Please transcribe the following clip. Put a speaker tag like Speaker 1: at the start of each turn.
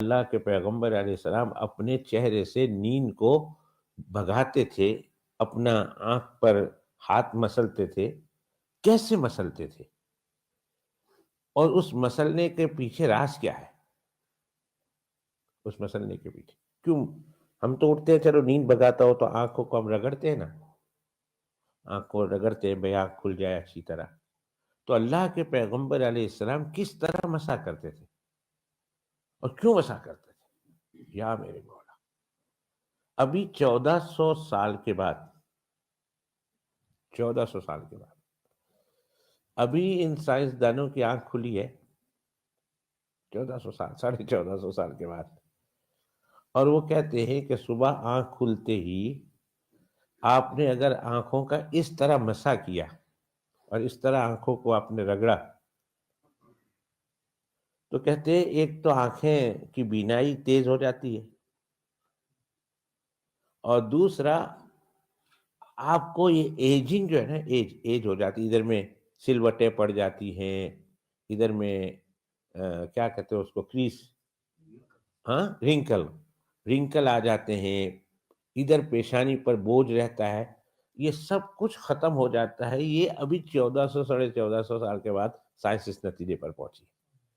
Speaker 1: اللہ کے پیغمبر علیہ السلام اپنے چہرے سے نیند کو بھگاتے تھے، اپنا آنکھ پر ہاتھ مسلتے تھے. کیسے مسلتے تھے اور اس مسلنے کے پیچھے راز کیا ہے؟ اس مسلنے کے پیچھے کیوں؟ ہم تو اٹھتے ہیں، چلو نیند بھگاتا ہو تو آنکھوں کو ہم رگڑتے ہیں نا، آنکھ کو رگڑتے ہیں بھئی آنکھ کھل جائے اچھی طرح. تو اللہ کے پیغمبر علیہ السلام کس طرح مسا کرتے تھے اور کیوں مسا کرتے تھے؟ یا میرے مولا، ابھی 1400 سال کے بعد، 1400 سال کے بعد ابھی ان سائنسدانوں کی آنکھ کھلی ہے. 1400 سال، 1450 سال کے بعد. اور وہ کہتے ہیں کہ صبح آنکھ کھلتے ہی آپ نے اگر آنکھوں کا اس طرح مسا کیا اور اس طرح آنکھوں کو آپ نے رگڑا تو کہتے ہیں ایک تو آنکھیں کی بینائی تیز ہو جاتی ہے، اور دوسرا آپ کو یہ ایجنگ جو ہے نا، ایج ہو جاتی، ادھر میں سلوٹیں پڑ جاتی ہیں، ادھر میں کیا کہتے ہیں اس کو، کریس، ہاں، رنکل آ جاتے ہیں، ادھر پیشانی پر بوجھ رہتا ہے. یہ سب کچھ ختم ہو جاتا ہے. یہ ابھی 1400 1450 سال کے بعد سائنس اس نتیجے پر پہنچی.